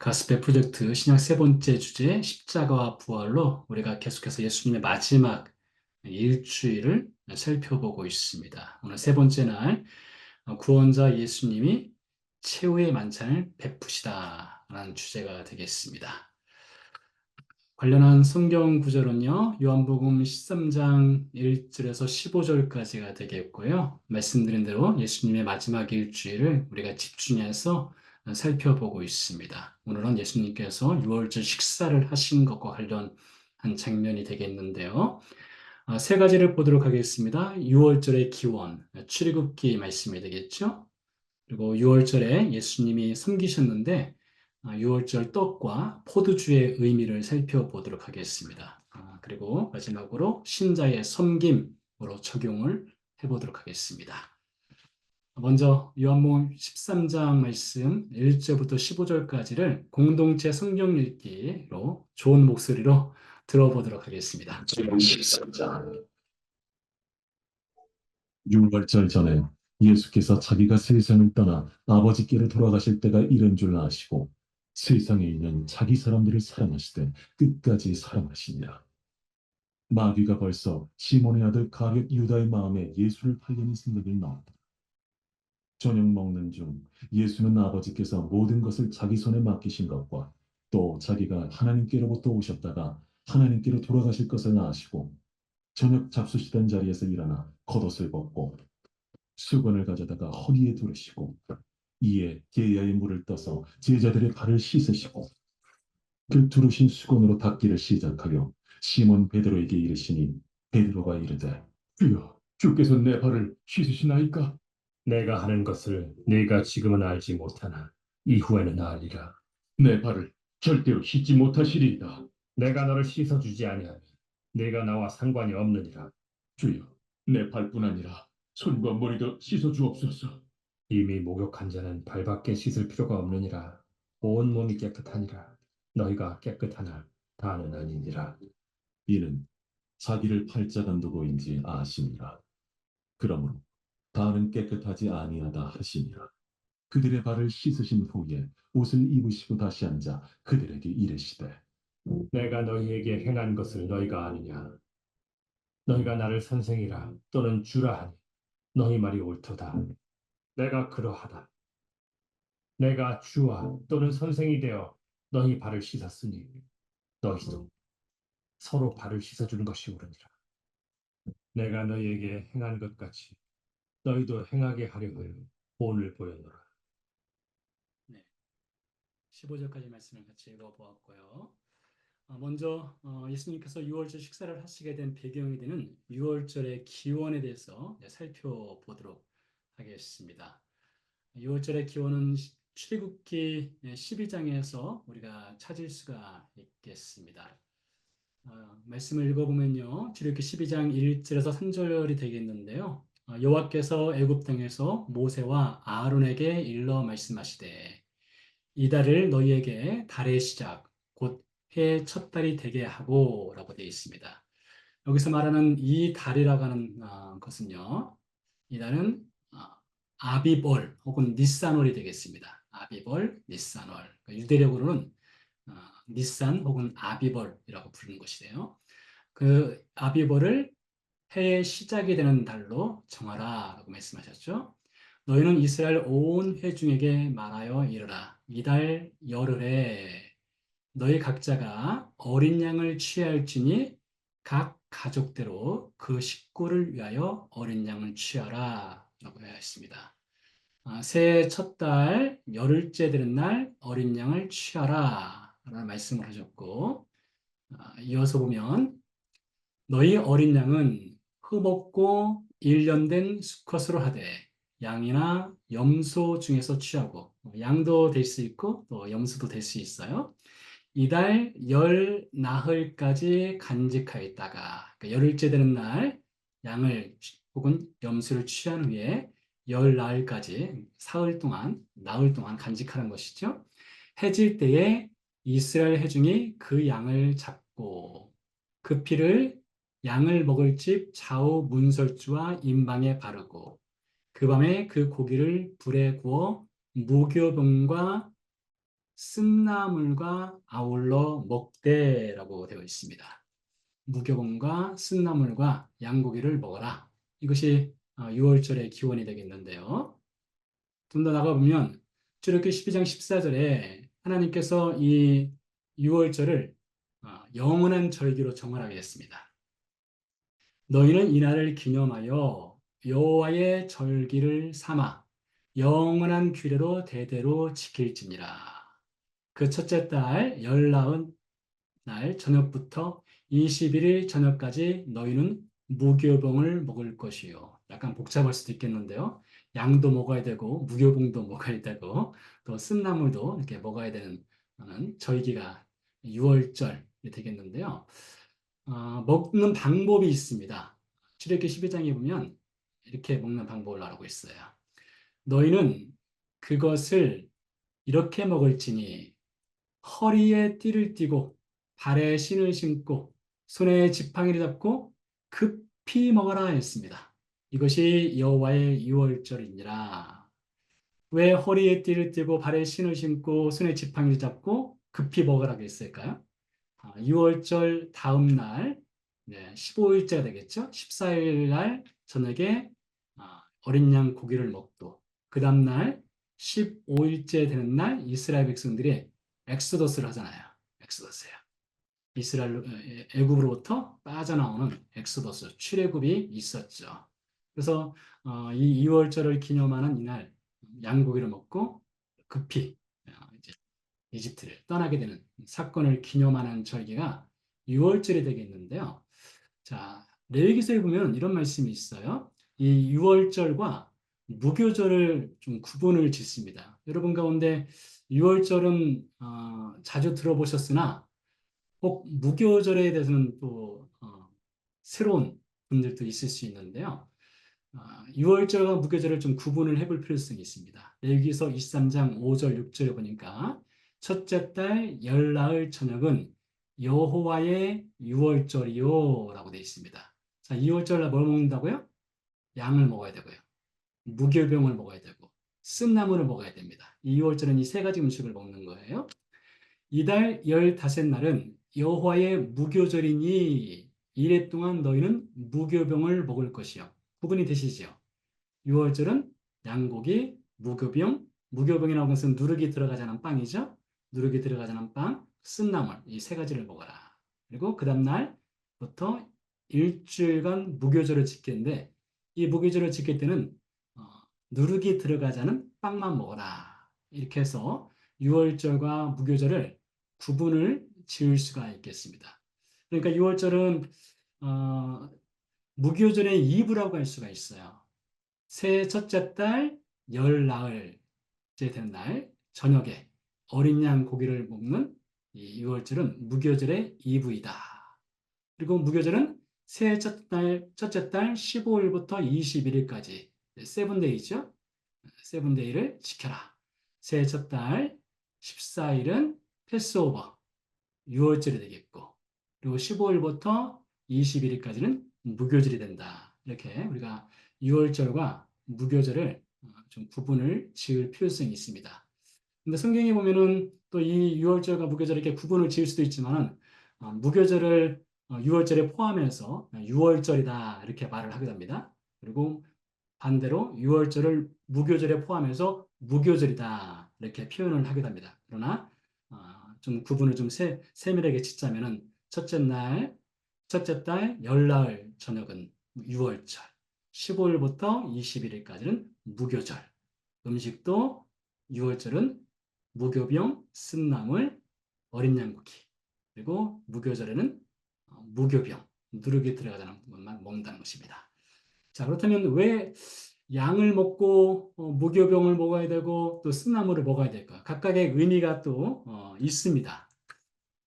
가스펠 프로젝트 신약 세 번째 주제 십자가와 부활로 우리가 계속해서 예수님의 마지막 일주일을 살펴보고 있습니다. 오늘 세 번째 날 구원자 예수님이 최후의 만찬을 베푸시다라는 주제가 되겠습니다. 관련한 성경 구절은요, 요한복음 13장 1절에서 15절까지가 되겠고요. 말씀드린 대로 예수님의 마지막 일주일을 우리가 집중해서 살펴보고 있습니다. 오늘은 예수님께서 유월절 식사를 하신 것과 관련한 장면이 되겠는데요. 세 가지를 보도록 하겠습니다. 유월절의 기원, 출애굽기 말씀이 되겠죠. 그리고 유월절에 예수님이 섬기셨는데 유월절 떡과 포도주의 의미를 살펴보도록 하겠습니다. 그리고 마지막으로 신자의 섬김으로 적용을 해보도록 하겠습니다. 먼저 요한복음 13장 말씀 1절부터 15절까지를 공동체 성경 읽기로 좋은 목소리로 들어보도록 하겠습니다. 13장. 유월절 전에 예수께서 자기가 세상을 떠나 아버지께로 돌아가실 때가 이른 줄 아시고 세상에 있는 자기 사람들을 사랑하시되 끝까지 사랑하시니라. 마귀가 벌써 시몬의 아들 가룟 유다의 마음에 예수를 팔려는 생각을 넣었다. 저녁 먹는 중 예수는 아버지께서 모든 것을 자기 손에 맡기신 것과 또 자기가 하나님께로부터 오셨다가 하나님께로 돌아가실 것을 아시고 저녁 잡수시던 자리에서 일어나 겉옷을 벗고 수건을 가져다가 허리에 두르시고 이에 게야의 물을 떠서 제자들의 발을 씻으시고 그 두르신 수건으로 닦기를 시작하여 시몬 베드로에게 이르시니 베드로가 이르되 주여 주께서 내 발을 씻으시나이까? 내가 하는 것을 네가 지금은 알지 못하나 이후에는 알리라. 내 발을 절대로 씻지 못하시리이다. 내가 너를 씻어주지 아니하면 네가 나와 상관이 없느니라. 주여 내 발뿐 아니라 손과 머리도 씻어 주옵소서. 이미 목욕한 자는 발밖에 씻을 필요가 없느니라. 온 몸이 깨끗하니라. 너희가 깨끗하나 다는 아니니라. 이는 자기를 팔자간 두고인지 아시니라. 그러므로 다는 깨끗하지 아니하다 하시니라. 그들의 발을 씻으신 후에 옷을 입으시고 다시 앉아 그들에게 이르시되 내가 너희에게 행한 것을 너희가 아느냐? 너희가 나를 선생이라 또는 주라 하니 너희 말이 옳도다. 내가 그러하다. 내가 주와 또는 선생이 되어 너희 발을 씻었으니 너희도 서로 발을 씻어주는 것이 옳으니라. 내가 너희에게 행한 것 같이 너희도 행하게 하려 하여 본을 보였노라. 네, 15절까지 말씀을 같이 읽어보았고요. 먼저 예수님께서 유월절 식사를 하시게 된 배경이 되는 유월절의 기원에 대해서 살펴보도록 하겠습니다. 유월절의 기원은 출애굽기 12장에서 우리가 찾을 수가 있겠습니다. 말씀을 읽어보면요, 출애굽기 12장 1절에서 3절이 되겠는데요. 여호와께서 애굽 땅에서 모세와 아론에게 일러 말씀하시되 이 달을 너희에게 달의 시작 곧 해의 첫 달이 되게 하고 라고 되어 있습니다. 여기서 말하는 이 달이라고 하는 것은요, 이 달은 아비벌 혹은 니산월이 되겠습니다. 아비벌, 니산월. 그러니까 유대력으로는 니산 혹은 아비벌이라고 부르는 것이래요. 그 아비벌을 해의 시작이 되는 달로 정하라 라고 말씀하셨죠. 너희는 이스라엘 온 회중에게 말하여 이르라. 이달 열흘에 너희 각자가 어린 양을 취할지니 각 가족대로 그 식구를 위하여 어린 양을 취하라 라고 하였습니다. 새해 첫 달 열흘째 되는 날 어린 양을 취하라 라는 말씀을 하셨고, 이어서 보면 너희 어린 양은 흠없고 일련된 수컷으로 하되 양이나 염소 중에서 취하고, 양도 될 수 있고 또 염소도 될 수 있어요. 이달 열 나흘까지 간직하였다가 그러니까 열흘째 되는 날 양을 혹은 염소를 취한 후에 열 나흘까지 사흘 동안 나흘 동안 간직하는 것이죠. 해질 때에 이스라엘 회중이 그 양을 잡고 그 피를 양을 먹을 집 좌우 문설주와 임방에 바르고 그 밤에 그 고기를 불에 구워 무교병과 쓴나물과 아울러 먹되라고 되어 있습니다. 무교봉과 쓴나물과 양고기를 먹어라. 이것이 유월절의 기원이 되겠는데요. 좀 더 나가보면 출애굽기 12장 14절에 하나님께서 이 유월절을 영원한 절기로 정하게 했습니다. 너희는 이날을 기념하여 여호와의 절기를 삼아 영원한 규례로 대대로 지킬지니라. 그 첫째 달 열나흔 날 저녁부터 21일 저녁까지 너희는 무교봉을 먹을 것이요. 약간 복잡할 수도 있겠는데요. 양도 먹어야 되고 무교봉도 먹어야 되고 또 쓴나물도 이렇게 먹어야 되는 절기가 6월절이 되겠는데요. 먹는 방법이 있습니다. 출애굽기 12장에 보면 이렇게 먹는 방법을 알고 있어요. 너희는 그것을 이렇게 먹을지니 허리에 띠를 띠고 발에 신을 신고 손에 지팡이를 잡고 급히 먹어라 했습니다. 이것이 여호와의 유월절이니라. 왜 허리에 띠를 띠고 발에 신을 신고 손에 지팡이를 잡고 급히 먹으라고 했을까요? 6월절 다음 날 15일째가 되겠죠. 14일 날 저녁에 어린 양 고기를 먹고 그 다음 날 15일째 되는 날 이스라엘 백성들이 엑소더스를 하잖아요. 엑소더스예요. 이스라엘 애굽으로부터 빠져나오는 엑소더스 출애굽이 있었죠. 그래서 이 2월절을 기념하는 이날 양고기를 먹고 급히 이제 이집트를 떠나게 되는 사건을 기념하는 절기가 6월절이 되겠는데요. 자, 레위기서에 보면 이런 말씀이 있어요. 이 6월절과 무교절을 좀 구분을 짓습니다. 여러분 가운데 6월절은 자주 들어보셨으나 꼭 무교절에 대해서는 또 새로운 분들도 있을 수 있는데요. 6월절과 무교절을 좀 구분을 해볼 필요성이 있습니다. 레위기서 23장 5절 6절에 보니까 첫째 달 열나흘 저녁은 여호와의 유월절이요 라고 되어 있습니다. 자, 2월절날 뭘 먹는다고요? 양을 먹어야 되고요. 무교병을 먹어야 되고 쓴나물을 먹어야 됩니다. 이 2월절은 이 세 가지 음식을 먹는 거예요. 이달 15날은 여호와의 무교절이니 이래 동안 너희는 무교병을 먹을 것이요. 구분이 되시지요? 6월절은 양고기, 무교병, 무교병이라는 것은 누룩이 들어가지 않은 빵이죠. 누룩이 들어가지 않은 빵, 쓴나물 이 세 가지를 먹어라. 그리고 그 다음 날부터 일주일간 무교절을 지키는데 이 무교절을 지킬 때는 누룩이 들어가지 않은 빵만 먹어라. 이렇게 해서 6월절과 무교절을 구분을 지을 수가 있겠습니다. 그러니까 6월절은 무교절의 이브라고 할 수가 있어요. 새해 첫째 달 열나흘째 되는 날 저녁에 어린 양 고기를 먹는 이 6월절은 무교절의 이브이다. 그리고 무교절은 새해 첫째 달 15일부터 21일까지 세븐데이죠. 세븐데이를 지켜라. 새해 첫 달 14일은 패스오버 6월절이 되겠고 그리고 15일부터 21일까지는 무교절이 된다. 이렇게 우리가 6월절과 무교절을 좀 구분을 지을 필요성이 있습니다. 근데 성경에 보면은 또 이 6월절과 무교절을 이렇게 구분을 지을 수도 있지만은 무교절을 6월절에 포함해서 6월절이다 이렇게 말을 하게 됩니다. 그리고 반대로 6월절을 무교절에 포함해서 무교절이다 이렇게 표현을 하게 됩니다. 그러나 좀 구분을 좀 세밀하게 짓자면은 첫째 달 열나흘 저녁은 6월절, 15일부터 21일까지는 무교절, 음식도 6월절은 무교병, 쓴나물, 어린 양고기, 그리고 무교절에는 무교병, 누룩이 들어가지 않은 것만 먹는다는 것입니다. 자, 그렇다면 왜 양을 먹고 무교병을 먹어야 되고 또 쓴나물을 먹어야 될까? 각각의 의미가 또 있습니다.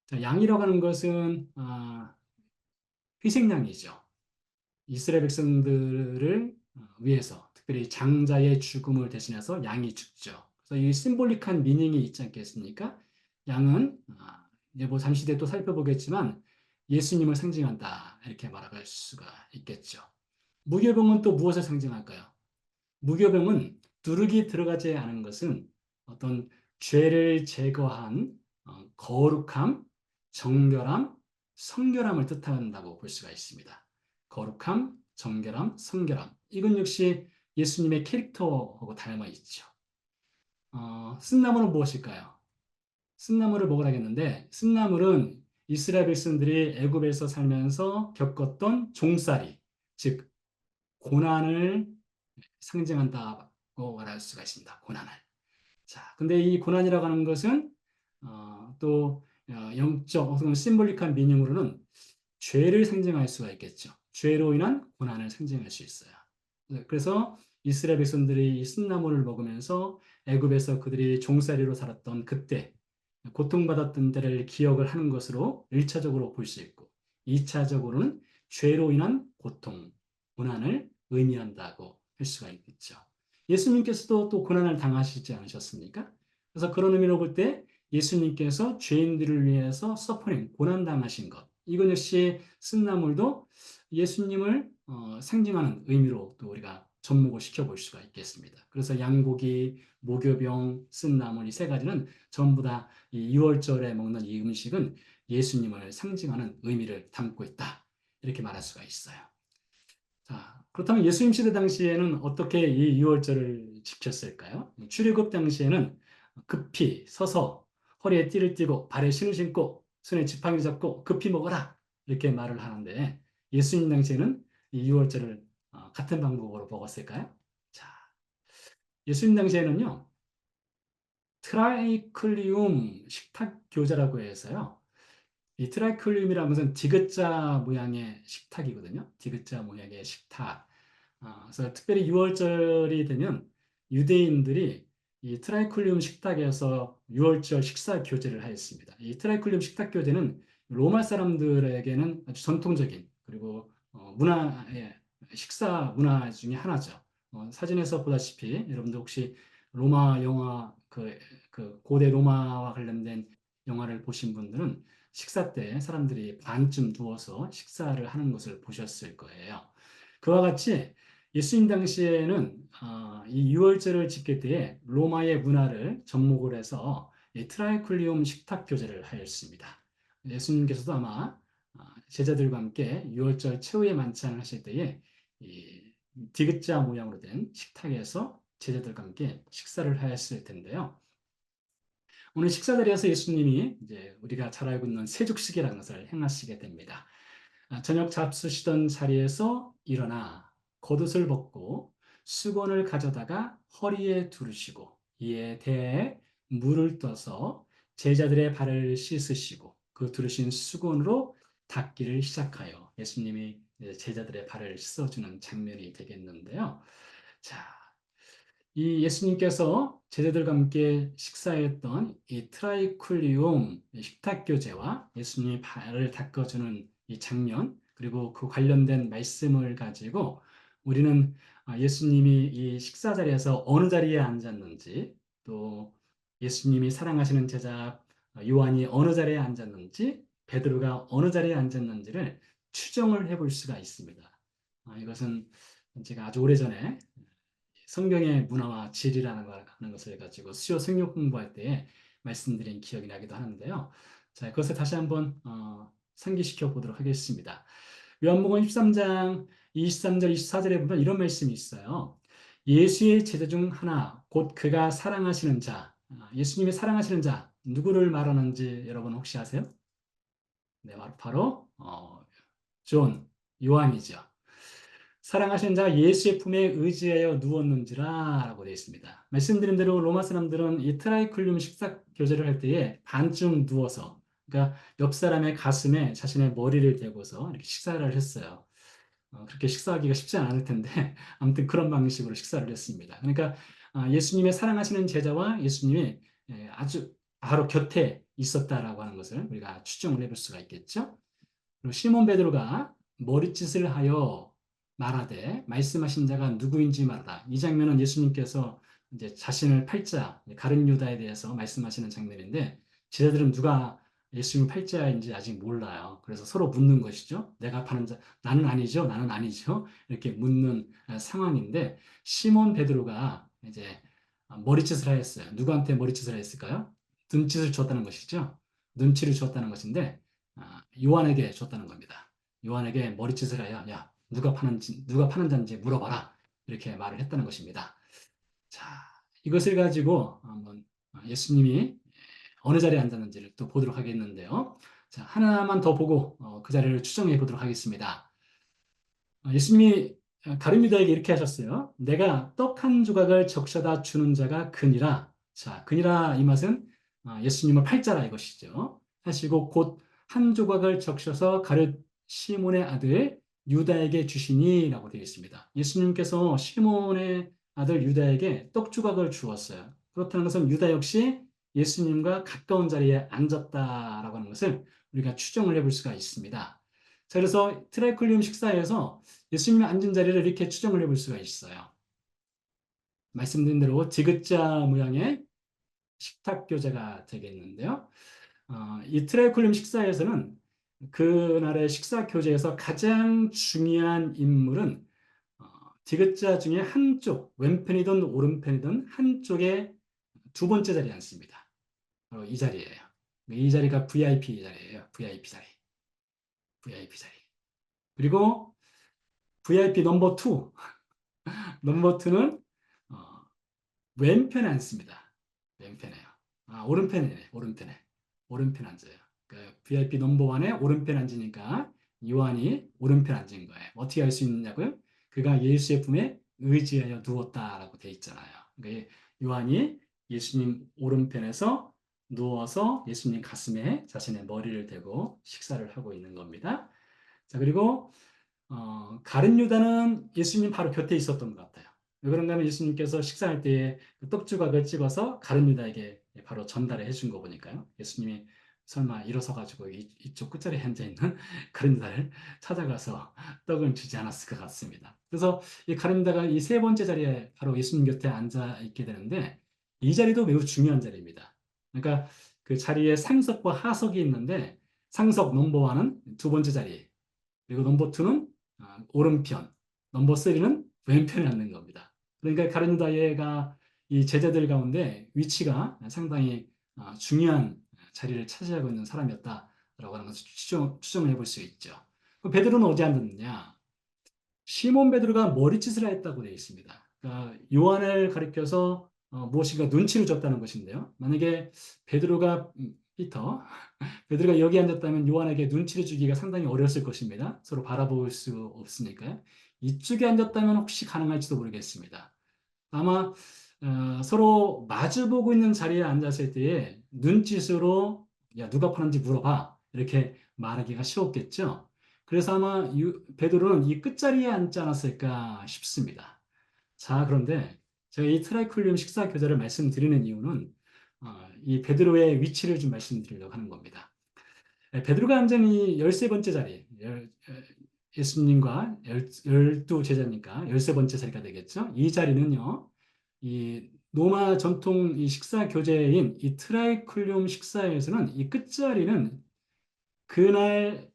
자, 양이라고 하는 것은 희생양이죠. 이스라엘 백성들을 위해서 특별히 장자의 죽음을 대신해서 양이 죽죠. 그래서 이 심볼릭한 미닝이 있지 않겠습니까? 양은 이제 뭐 잠시 뒤에 또 살펴보겠지만 예수님을 상징한다 이렇게 말할 수가 있겠죠. 무교병은 또 무엇을 상징할까요? 무교병은 누룩이 들어가지 않은 것은 어떤 죄를 제거한 거룩함, 정결함, 성결함을 뜻한다고 볼 수가 있습니다. 거룩함, 정결함, 성결함. 이건 역시 예수님의 캐릭터하고 닮아 있죠. 쓴나물은 무엇일까요? 쓴나물을 먹으라겠는데 쓴나물은 이스라엘 백성들이 애굽에서 살면서 겪었던 종살이, 즉 고난을 상징한다고 말할 수가 있습니다. 고난을. 자, 근데 이 고난이라고 하는 것은 또 영적 혹은 심볼릭한 미닝으로는 죄를 상징할 수가 있겠죠. 죄로 인한 고난을 상징할 수 있어요. 그래서 이스라엘 백성들이 이 쓴나물을 먹으면서 애굽에서 그들이 종살이로 살았던 그때 고통받았던 때를 기억을 하는 것으로 1차적으로 볼 수 있고 2차적으로는 죄로 인한 고통, 고난을 의미한다고 할 수가 있겠죠. 예수님께서도 또 고난을 당하시지 않으셨습니까? 그래서 그런 의미로 볼 때 예수님께서 죄인들을 위해서 서퍼링, 고난당하신 것, 이건 역시 쓴나물도 예수님을 상징하는 의미로 또 우리가 접목을 시켜볼 수가 있겠습니다. 그래서 양고기, 무교병, 쓴나물 이 세 가지는 전부 다 이 6월절에 먹는 이 음식은 예수님을 상징하는 의미를 담고 있다. 이렇게 말할 수가 있어요. 자, 그렇다면 예수님 시대 당시에는 어떻게 이 6월절을 지켰을까요? 출애굽 당시에는 급히 서서 허리에 띠를 띠고 발에 신을 신고 손에 지팡이 잡고 급히 먹어라 이렇게 말을 하는데 예수님 당시에는 이 6월절을 같은 방법으로 먹었을까요? 자, 예수님 당시에는요 트라이클리움 식탁교제라고 해서요 이 트라이클리움이라는 것은 디귿자 모양의 식탁이거든요. 디귿자 모양의 식탁. 그래서 특별히 6월절이 되면 유대인들이 이 트라이클리움 식탁에서 6월절 식사 교제를 하였습니다. 이 트라이클리움 식탁 교제는 로마 사람들에게는 아주 전통적인 그리고 문화의 식사 문화 중에 하나죠. 사진에서 보다시피 여러분들 혹시 로마 영화 그 고대 로마와 관련된 영화를 보신 분들은 식사 때 사람들이 반쯤 누워서 식사를 하는 것을 보셨을 거예요. 그와 같이 예수님 당시에는 이 유월절을 지킬 때에 로마의 문화를 접목을 해서 이 트라이클리움 식탁 교제를 하였습니다. 예수님께서도 아마 제자들과 함께 유월절 최후의 만찬을 하실 때에 이 디귿자 모양으로 된 식탁에서 제자들과 함께 식사를 하였을 텐데요. 오늘 식사 자리에서 예수님이 이제 우리가 잘 알고 있는 세죽식이라는 것을 행하시게 됩니다. 저녁 잡수시던 자리에서 일어나 겉옷을 벗고 수건을 가져다가 허리에 두르시고 이에 대에 물을 떠서 제자들의 발을 씻으시고 그 두르신 수건으로 닦기를 시작하여 예수님이 제자들의 발을 씻어주는 장면이 되겠는데요. 자, 이 예수님께서 제자들과 함께 식사했던 이 트라이쿨리움 식탁 교제와 예수님이 발을 닦아주는 이 장면, 그리고 그 관련된 말씀을 가지고 우리는 예수님이 이 식사 자리에서 어느 자리에 앉았는지, 또 예수님이 사랑하시는 제자 요한이 어느 자리에 앉았는지, 베드로가 어느 자리에 앉았는지를 추정을 해볼 수가 있습니다. 이것은 제가 아주 오래전에 성경의 문화와 진리라는 하는 것을 가지고 수요 성경 공부할 때 말씀드린 기억이 나기도 하는데요. 자, 그것을 다시 한번 상기시켜 보도록 하겠습니다. 요한복음 13장 23절 24절에 보면 이런 말씀이 있어요. 예수의 제자 중 하나 곧 그가 사랑하시는 자, 예수님이 사랑하시는 자 누구를 말하는지 여러분 혹시 아세요? 네, 바로 존 요한이죠. 사랑하시는 자가 예수의 품에 의지하여 누웠는지라 라고 되어 있습니다. 말씀드린 대로 로마 사람들은 이 트라이클륨 식사 교제를 할 때에 반쯤 누워서 그러니까 옆 사람의 가슴에 자신의 머리를 대고서 이렇게 식사를 했어요. 그렇게 식사하기가 쉽지 않을 텐데 아무튼 그런 방식으로 식사를 했습니다. 그러니까 예수님의 사랑하시는 제자와 예수님이 아주 바로 곁에 있었다라고 하는 것을 우리가 추정을 해볼 수가 있겠죠. 그리고 시몬 베드로가 머리짓을 하여 말하되 말씀하신 자가 누구인지 말하라. 이 장면은 예수님께서 이제 자신을 팔자 가룟 유다에 대해서 말씀하시는 장면인데 제자들은 누가 예수님 팔자인지 아직 몰라요. 그래서 서로 묻는 것이죠. 내가 파는 자 나는 아니죠. 나는 아니죠. 이렇게 묻는 상황인데 시몬 베드로가 이제 머리짓을 하였어요. 누구한테 머리짓을 했을까요? 눈짓을 줬다는 것이죠. 눈치를 줬다는 것인데 요한에게 줬다는 겁니다. 요한에게 머리짓을 하여 야 누가 파는 자인지 물어봐라 이렇게 말을 했다는 것입니다. 자, 이것을 가지고 한번 예수님이 어느 자리에 앉았는지를 또 보도록 하겠는데요. 자, 하나만 더 보고 그 자리를 추정해 보도록 하겠습니다. 예수님이 가룟 유다에게 이렇게 하셨어요. 내가 떡 한 조각을 적셔다 주는 자가 그니라. 자, 그니라 이 맛은 예수님을 팔자라 이것이죠. 하시고 곧 한 조각을 적셔서 가룟 시몬의 아들 유다에게 주시니라고 되어 있습니다. 예수님께서 시몬의 아들 유다에게 떡 조각을 주었어요. 그렇다는 것은 유다 역시 예수님과 가까운 자리에 앉았다라고 하는 것을 우리가 추정을 해볼 수가 있습니다. 자, 그래서 트라이클리움 식사에서 예수님이 앉은 자리를 이렇게 추정을 해볼 수가 있어요. 말씀드린 대로 디귿자 모양의 식탁 교제가 되겠는데요. 이 트라이클리움 식사에서는 그날의 식사 교제에서 가장 중요한 인물은 디귿자 중에 한쪽, 왼편이든 오른편이든 한쪽에 두 번째 자리에 앉습니다. 바로 이 자리예요. 이 자리가 VIP 자리예요. VIP 자리. VIP 자리. 그리고 VIP 넘버 2. 넘버 2는 왼편에 앉습니다. 왼편에요. 오른편이네. 오른편에. 오른편 앉아요. 그 VIP 넘버 1에 오른편 앉으니까 요한이 오른편 앉은 거예요. 어떻게 알 수 있느냐고요? 그가 예수의 품에 의지하여 누웠다라고 돼 있잖아요. 그러니까 요한이 예수님 오른편에서 누워서 예수님 가슴에 자신의 머리를 대고 식사를 하고 있는 겁니다. 자, 그리고 가룟 유다는 예수님 바로 곁에 있었던 것 같아요. 왜 그런가 하면 예수님께서 식사할 때에 떡 조각을 찍어서 가룟 유다에게 바로 전달해 준 거 보니까요. 예수님이 설마 일어서 가지고 이쪽 끝자리에 앉아 있는 가룟 유다를 찾아가서 떡을 주지 않았을 것 같습니다. 그래서 이 가룟 유다가 이 세 번째 자리에 바로 예수님 곁에 앉아 있게 되는데 이 자리도 매우 중요한 자리입니다. 그러니까 그 자리에 상석과 하석이 있는데 상석 넘버 1은 두 번째 자리, 그리고 넘버 2는 오른편, 넘버 3는 왼편에 앉는 겁니다. 그러니까 가룟 유다가 이 제자들 가운데 위치가 상당히 중요한 자리를 차지하고 있는 사람이었다라고 하는 것을 추정을 해볼 수 있죠. 베드로는 어디 앉았느냐? 시몬 베드로가 머리짓을 했다고 되어 있습니다. 그러니까 요한을 가리켜서 무엇인가 눈치를 줬다는 것인데요. 만약에 베드로가 베드로가 여기 앉았다면 요한에게 눈치를 주기가 상당히 어려웠을 것입니다. 서로 바라볼 수 없으니까요. 이쪽에 앉았다면 혹시 가능할지도 모르겠습니다. 아마 서로 마주보고 있는 자리에 앉았을 때에 눈짓으로 야 누가 파는지 물어봐 이렇게 말하기가 쉬웠겠죠. 그래서 아마 베드로는 이 끝자리에 앉지 않았을까 싶습니다. 자, 그런데 제가 이 트라이클리움 식사 교제를 말씀드리는 이유는 이 베드로의 위치를 좀 말씀드리려고 하는 겁니다. 베드로가 앉은 이 13번째 자리, 예수님과 12제자니까 13번째 자리가 되겠죠. 이 자리는요, 이 로마 전통 이 식사 교제인 이 트라이클리움 식사에서는 이 끝자리는 그날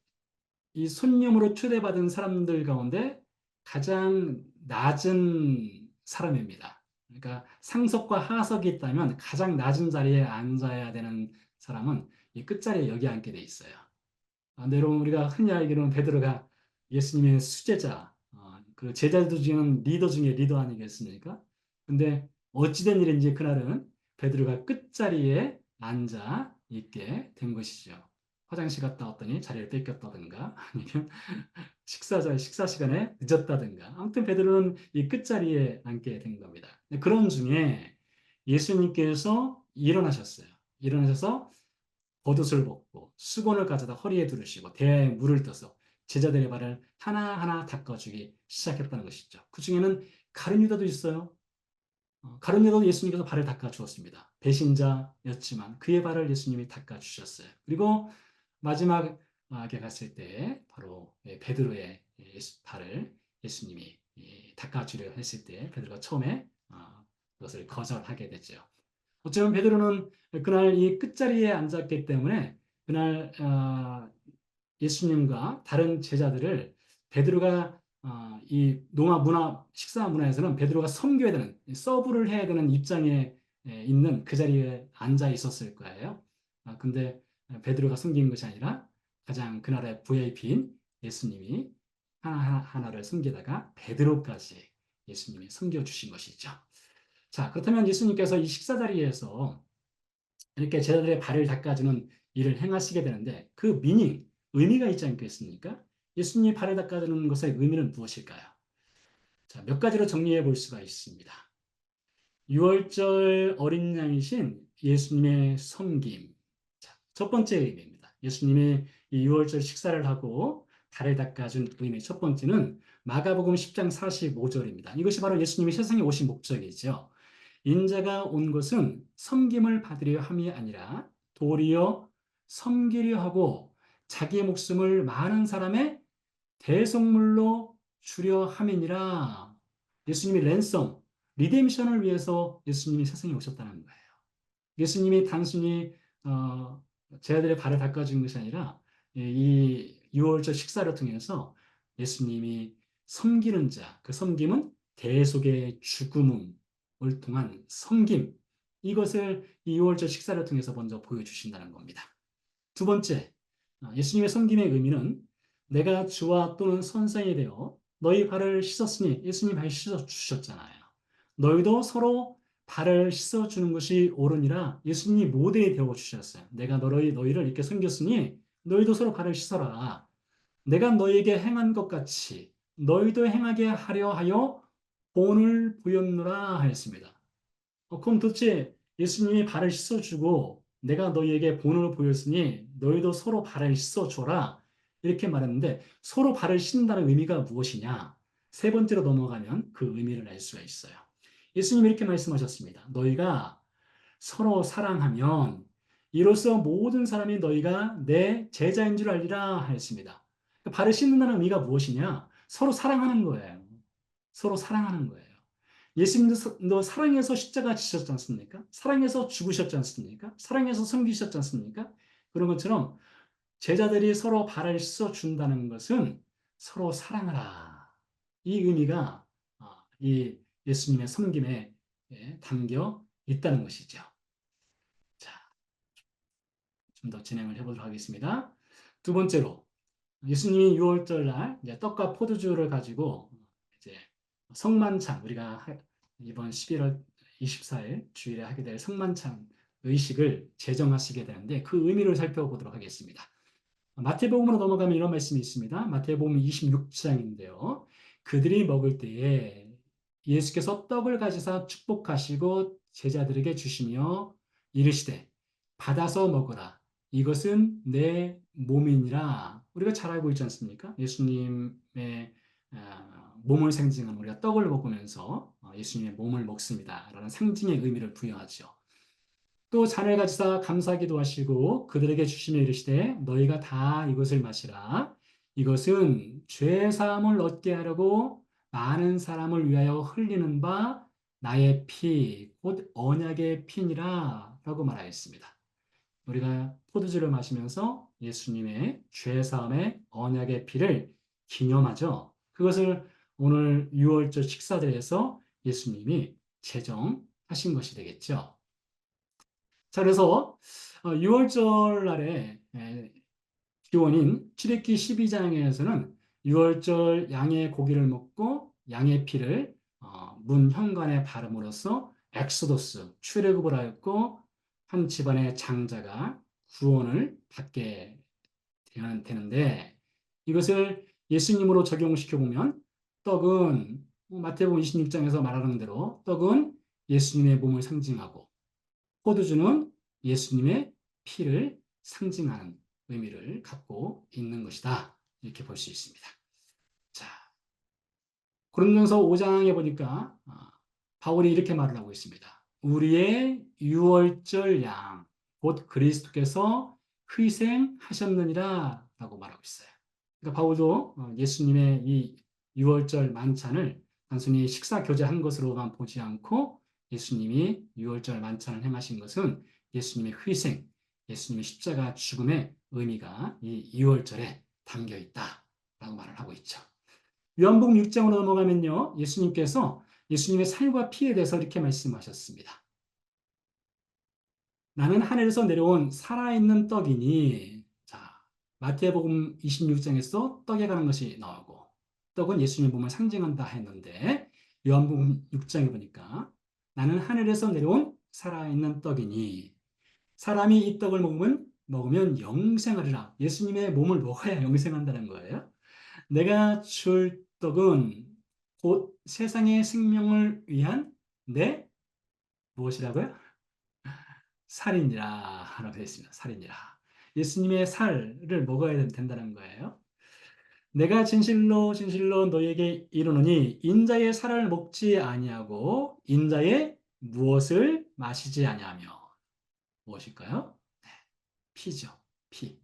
이 손님으로 초대받은 사람들 가운데 가장 낮은 사람입니다. 그러니까 상석과 하석이 있다면 가장 낮은 자리에 앉아야 되는 사람은 이 끝자리에 여기 앉게 돼 있어요. 여러분 우리가 흔히 알기로는 베드로가 예수님의 수제자, 그 제자들 중에는 리더 중에 리더 아니겠습니까? 근데 어찌된 일인지 그날은 베드로가 끝자리에 앉아 있게 된 것이죠. 화장실 갔다 왔더니 자리를 뺏겼다든가 아니면 식사 시간에 늦었다든가 아무튼 베드로는 이 끝자리에 앉게 된 겁니다. 그런 중에 예수님께서 일어나셨어요. 일어나셔서 겉옷을 벗고 수건을 가져다 허리에 두르시고 대야에 물을 떠서 제자들의 발을 하나하나 닦아주기 시작했다는 것이죠. 그 중에는 가룟 유다도 있어요. 가룟 유다도 예수님께서 발을 닦아주었습니다. 배신자였지만 그의 발을 예수님이 닦아주셨어요. 그리고 마지막에 갔을 때 바로 베드로의 발을 예수님이 닦아주려 했을 때 베드로가 처음에 그것을 거절하게 되죠. 어쩌면 베드로는 그날 이 끝자리에 앉았기 때문에 그날 예수님과 다른 제자들을 베드로가 이 로마 문화, 식사 문화에서는 베드로가 섬겨야 되는, 서브를 해야 되는 입장에 있는 그 자리에 앉아 있었을 거예요. 근데 베드로가 섬긴 것이 아니라 가장 그 나라의 VIP인 예수님이 하나하나를 섬기다가 베드로까지 예수님이 섬겨주신 것이죠. 자, 그렇다면 예수님께서 이 식사 자리에서 이렇게 제자들의 발을 닦아주는 일을 행하시게 되는데 그 미닝, 의미가 있지 않겠습니까? 예수님이 발을 닦아주는 것의 의미는 무엇일까요? 자, 몇 가지로 정리해 볼 수가 있습니다. 유월절 어린 양이신 예수님의 섬김. 자, 첫 번째 의미입니다. 예수님이 이 유월절 식사를 하고 발을 닦아준 의미 첫 번째는 마가복음 10장 45절입니다. 이것이 바로 예수님이 세상에 오신 목적이죠. 인자가 온 것은 섬김을 받으려 함이 아니라 도리어 섬기려 하고 자기의 목숨을 많은 사람의 대속물로 주려 함이니라. 예수님이 랜섬, 리뎀션을 위해서 예수님이 세상에 오셨다는 거예요. 예수님이 단순히 제자들의 발을 닦아준 것이 아니라 이 유월절 식사를 통해서 예수님이 섬기는 자, 그 섬김은 대속의 죽음을 통한 섬김, 이것을 이 유월절 식사를 통해서 먼저 보여주신다는 겁니다. 두 번째, 예수님의 섬김의 의미는 내가 주와 또는 선생이 되어 너희 발을 씻었으니 예수님 발 씻어주셨잖아요. 너희도 서로 발을 씻어주는 것이 옳으니라 예수님이 모델이 되어주셨어요. 내가 너희를 이렇게 섬겼으니 너희도 서로 발을 씻어라. 내가 너희에게 행한 것 같이 너희도 행하게 하려 하여 본을 보였노라 하였습니다. 그럼 도대체 예수님이 발을 씻어주고 내가 너희에게 본을 보였으니 너희도 서로 발을 씻어줘라 이렇게 말했는데 서로 발을 씻는다는 의미가 무엇이냐? 세 번째로 넘어가면 그 의미를 알 수가 있어요. 예수님이 이렇게 말씀하셨습니다. 너희가 서로 사랑하면 이로써 모든 사람이 너희가 내 제자인 줄 알리라 하였습니다. 발을 씻는다는 의미가 무엇이냐? 서로 사랑하는 거예요. 서로 사랑하는 거예요. 예수님도 사랑해서 십자가 지셨지 않습니까? 사랑해서 죽으셨지 않습니까? 사랑해서 섬기셨지 않습니까? 그런 것처럼 제자들이 서로 발을 씻어준다는 것은 서로 사랑하라. 이 의미가 이 예수님의 섬김에 담겨 있다는 것이죠. 자, 좀 더 진행을 해보도록 하겠습니다. 두 번째로 예수님이 6월절 날 떡과 포도주를 가지고 이제 성만찬, 우리가 이번 11월 24일 주일에 하게 될 성만찬 의식을 제정하시게 되는데 그 의미를 살펴보도록 하겠습니다. 마태복음으로 넘어가면 이런 말씀이 있습니다. 마태복음 26장인데요. 그들이 먹을 때에 예수께서 떡을 가지사 축복하시고 제자들에게 주시며 이르시되 받아서 먹으라. 이것은 내 몸이니라. 우리가 잘 알고 있지 않습니까? 예수님의 몸을 상징하는 우리가 떡을 먹으면서 예수님의 몸을 먹습니다. 라는 상징의 의미를 부여하죠. 또 잔을 가지사 감사기도 하시고 그들에게 주시며 이르시되 너희가 다 이것을 마시라. 이것은 죄 사함을 얻게 하려고 많은 사람을 위하여 흘리는 바 나의 피, 곧 언약의 피니라 라고 말하였습니다. 우리가 포도주를 마시면서 예수님의 죄 사함의 언약의 피를 기념하죠. 그것을 오늘 6월절 식사대에서 예수님이 제정하신 것이 되겠죠. 자, 그래서 6월절 날에 기원인 출애굽기 12장에서는 6월절 양의 고기를 먹고 양의 피를 문 현관에 바름으로써 엑소더스, 출애굽을 하였고 한 집안의 장자가 구원을 받게 되는데 이것을 예수님으로 적용시켜 보면 떡은 마태복음 26장에서 말하는 대로 떡은 예수님의 몸을 상징하고 포도주는 예수님의 피를 상징하는 의미를 갖고 있는 것이다. 이렇게 볼 수 있습니다. 자, 고린도전서 5장에 보니까 바울이 이렇게 말을 하고 있습니다. 우리의 유월절 양, 곧 그리스도께서 희생하셨느니라 라고 말하고 있어요. 그러니까 바울도 예수님의 이 유월절 만찬을 단순히 식사 교제한 것으로만 보지 않고 예수님이 유월절 만찬을 행하신 것은 예수님의 희생, 예수님의 십자가 죽음의 의미가 이 유월절에 담겨 있다라고 말을 하고 있죠. 요한복음 6장으로 넘어가면요. 예수님께서 예수님의 살과 피에 대해서 이렇게 말씀하셨습니다. 나는 하늘에서 내려온 살아있는 떡이니, 자, 마태복음 26장에서 떡에 관한 것이 나오고, 떡은 예수님의 몸을 상징한다 했는데, 요한복음 6장에 보니까, 나는 하늘에서 내려온 살아있는 떡이니, 사람이 이 떡을 먹으면 영생하리라. 예수님의 몸을 먹어야 영생한다는 거예요. 내가 줄 떡은 곧 세상의 생명을 위한 내 무엇이라고요? 살이니라 라고 되어 있습니다. 살이니라. 예수님의 살을 먹어야 된다는 거예요. 내가 진실로 진실로 너희에게 이르노니 인자의 살을 먹지 아니하고 인자의 무엇을 마시지 아니하며 무엇일까요? 피죠. 피.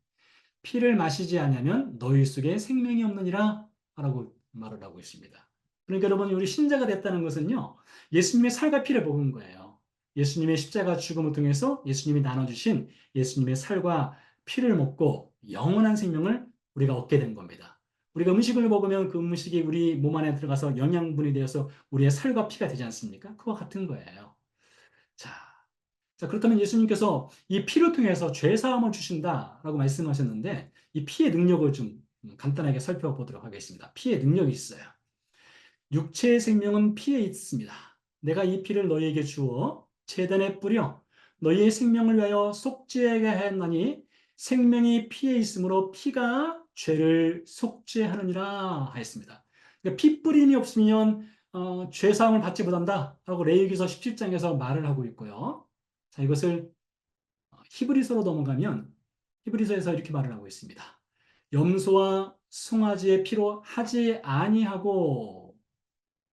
피를 마시지 아니하면 너희 속에 생명이 없느니라 라고 말을 하고 있습니다. 그러니까 여러분 우리 신자가 됐다는 것은요. 예수님의 살과 피를 먹은 거예요. 예수님의 십자가 죽음을 통해서 예수님이 나눠주신 예수님의 살과 피를 먹고 영원한 생명을 우리가 얻게 된 겁니다. 우리가 음식을 먹으면 그 음식이 우리 몸 안에 들어가서 영양분이 되어서 우리의 살과 피가 되지 않습니까? 그와 같은 거예요. 자, 그렇다면 예수님께서 이 피를 통해서 죄 사함을 주신다라고 말씀하셨는데 이 피의 능력을 좀 간단하게 살펴보도록 하겠습니다. 피의 능력이 있어요. 육체의 생명은 피에 있습니다. 내가 이 피를 너희에게 주어 제단에 뿌려 너희의 생명을 위하여 속죄하게 하였나니 생명이 피에 있으므로 피가 죄를 속죄하느니라 하였습니다. 그러니까 피 뿌림이 없으면 죄 사함을 받지 못한다 라고 레위기서 17장에서 말을 하고 있고요. 자, 이것을 히브리서로 넘어가면 히브리서에서 이렇게 말을 하고 있습니다. 염소와 송아지의 피로 하지 아니하고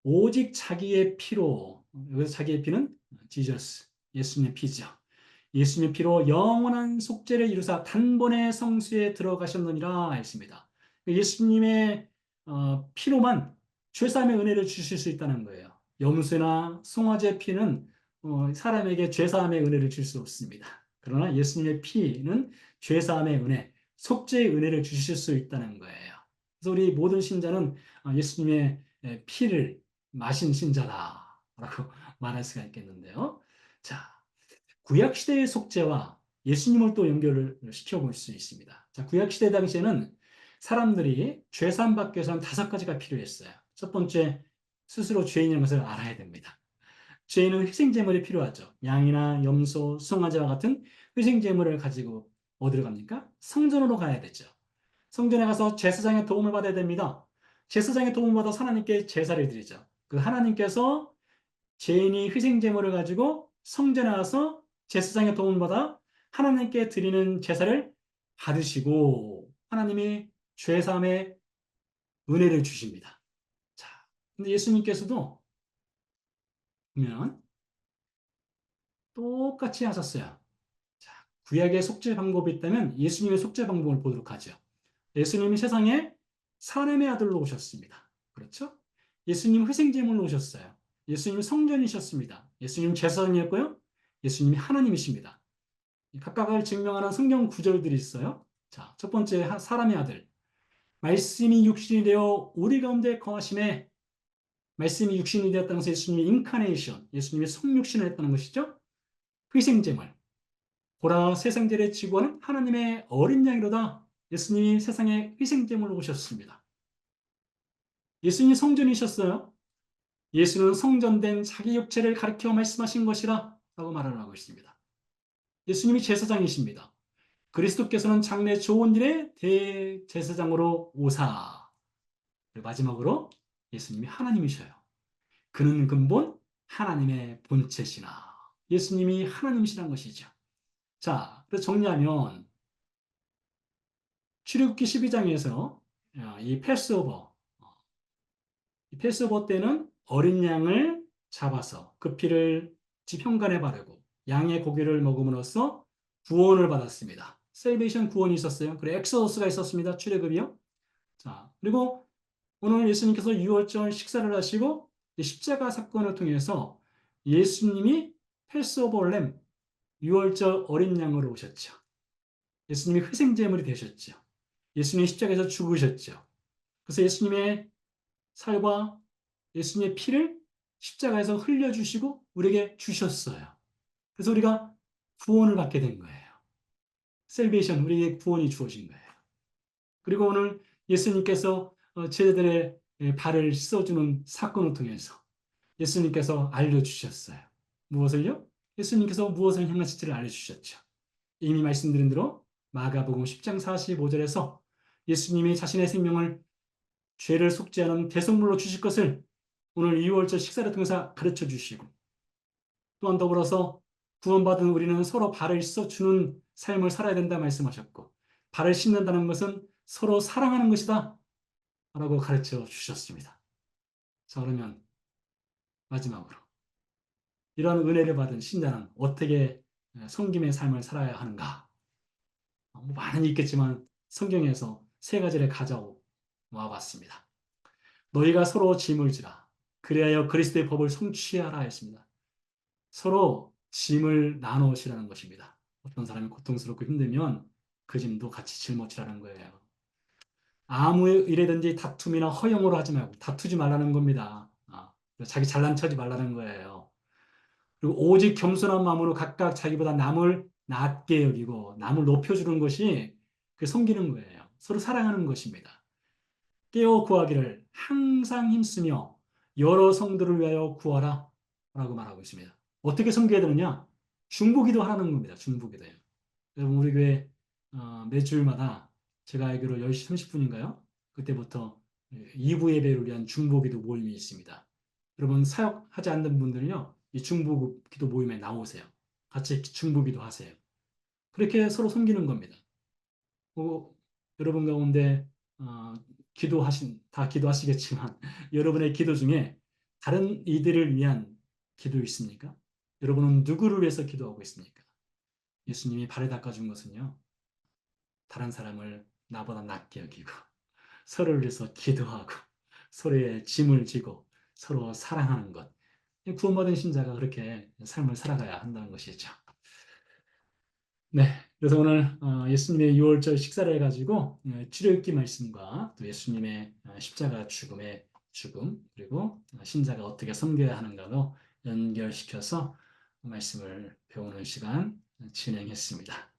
오직 자기의 피로, 여기서 자기의 피는 지저스, 예수님의 피죠. 예수님의 피로 영원한 속죄를 이루사 단번에 성수에 들어가셨느니라 했습니다. 예수님의 피로만 죄사함의 은혜를 주실 수 있다는 거예요. 염소나 송아지의 피는 사람에게 죄사함의 은혜를 줄 수 없습니다. 그러나 예수님의 피는 죄사함의 은혜, 속죄의 은혜를 주실 수 있다는 거예요. 그래서 우리 모든 신자는 예수님의 피를 마신 신자다라고 말할 수가 있겠는데요. 자, 구약시대의 속죄와 예수님을 또 연결을 시켜볼 수 있습니다. 자, 구약시대 당시에는 사람들이 죄사함 받기 위해서는 5가지가 필요했어요. 첫 번째, 스스로 죄인인 것을 알아야 됩니다. 죄인은 희생제물이 필요하죠. 양이나 염소, 송아지와 같은 희생제물을 가지고 어디로 갑니까? 성전으로 가야 되죠. 성전에 가서 제사장의 도움을 받아야 됩니다. 제사장의 도움을 받아 하나님께 제사를 드리죠. 그 하나님께서 죄인이 희생제물을 가지고 성전에 와서 제사장의 도움을 받아 하나님께 드리는 제사를 받으시고 하나님이 죄사함의 은혜를 주십니다. 자, 근데 예수님께서도 보면 똑같이 하셨어요. 자, 구약의 속죄 방법이 있다면 예수님의 속죄 방법을 보도록 하죠. 예수님이 세상에 사람의 아들로 오셨습니다. 그렇죠? 예수님 희생제물로 오셨어요. 예수님 성전이셨습니다. 예수님 제사장이었고요. 예수님이 하나님이십니다. 각각을 증명하는 성경 구절들이 있어요. 자, 첫 번째 사람의 아들. 말씀이 육신이 되어 우리 가운데 거하심에 말씀이 육신이 되었다는 것은 예수님의 인카네이션, 예수님의 성육신을 했다는 것이죠. 희생제물. 보라 세상 죄를 지고하는 하나님의 어린 양이로다. 예수님이 세상에 희생제물로 오셨습니다. 예수님이 성전이셨어요. 예수는 성전된 자기 육체를 가리켜 말씀하신 것이라 라고 말을 하고 있습니다. 예수님이 제사장이십니다. 그리스도께서는 장래 좋은 일의 대제사장으로 오사. 그리고 마지막으로 예수님이 하나님이셔요. 그는 근본 하나님의 본체시나. 예수님이 하나님이시라는 것이죠. 자, 그래서 정리하면 출애굽기 12장에서 이 패스오버 때는 어린 양을 잡아서 그 피를 집 현관에 바르고 양의 고기를 먹음으로써 구원을 받았습니다. 셀베이션 구원이 있었어요. 그리고 엑소더스가 있었습니다. 출애굽이요. 자, 그리고 오늘 예수님께서 유월절 식사를 하시고 십자가 사건을 통해서 예수님이 패스오버 램 유월절 어린 양으로 오셨죠. 예수님이 희생제물이 되셨죠. 예수님이 십자가에서 죽으셨죠. 그래서 예수님의 살과 예수님의 피를 십자가에서 흘려주시고 우리에게 주셨어요. 그래서 우리가 구원을 받게 된 거예요. 셀베이션, 우리에게 구원이 주어진 거예요. 그리고 오늘 예수님께서 제자들의 발을 씻어주는 사건을 통해서 예수님께서 알려주셨어요. 무엇을요? 예수님께서 무엇을 행하실지를 알려주셨죠. 이미 말씀드린 대로 마가복음 10장 45절에서 예수님이 자신의 생명을 죄를 속죄하는 대속물로 주실 것을 오늘 유월절 식사를 통해서 가르쳐 주시고, 또한 더불어서 구원받은 우리는 서로 발을 씻어주는 삶을 살아야 된다 말씀하셨고, 발을 씻는다는 것은 서로 사랑하는 것이다 라고 가르쳐 주셨습니다. 자, 그러면 마지막으로 이런 은혜를 받은 신자는 어떻게 섬김의 삶을 살아야 하는가? 많은 있겠지만 성경에서 세 가지를 가져와 봤습니다. 너희가 서로 짐을 지라. 그리하여 그리스도의 법을 성취하라 했습니다. 서로 짐을 나누시라는 것입니다. 어떤 사람이 고통스럽고 힘들면 그 짐도 같이 짊어지라는 거예요. 아무 일에든지 다툼이나 허영으로 하지 말고 다투지 말라는 겁니다. 자기 잘난 척하지 말라는 거예요. 그리고 오직 겸손한 마음으로 각각 자기보다 남을 낮게 여기고 남을 높여주는 것이 그 섬기는 거예요. 서로 사랑하는 것입니다. 깨어 구하기를 항상 힘쓰며 여러 성도를 위하여 구하라 라고 말하고 있습니다. 어떻게 섬겨야 되느냐? 중보기도 하라는 겁니다. 중보기도요. 여러분 우리 교회 매주일마다 제가 알기로 10시 30분인가요? 그때부터 2부 예배를 위한 중보기도 모임이 있습니다. 여러분 사역하지 않는 분들은요. 이 중보기도 모임에 나오세요. 같이 중보기도 하세요. 그렇게 서로 섬기는 겁니다. 여러분 가운데 다 기도하시겠지만 여러분의 기도 중에 다른 이들을 위한 기도 있습니까? 여러분은 누구를 위해서 기도하고 있습니까? 예수님이 발을 닦아준 것은요. 다른 사람을 나보다 낫게 여기고 서로를 위해서 기도하고 서로의 짐을 지고 서로 사랑하는 것. 구원받은 신자가 그렇게 삶을 살아가야 한다는 것이죠. 네, 그래서 오늘 예수님의 유월절 식사를 해가지고 출애굽기 말씀과 또 예수님의 십자가 죽음의 죽음 그리고 신자가 어떻게 섬겨야 하는가로 연결시켜서 말씀을 배우는 시간 진행했습니다.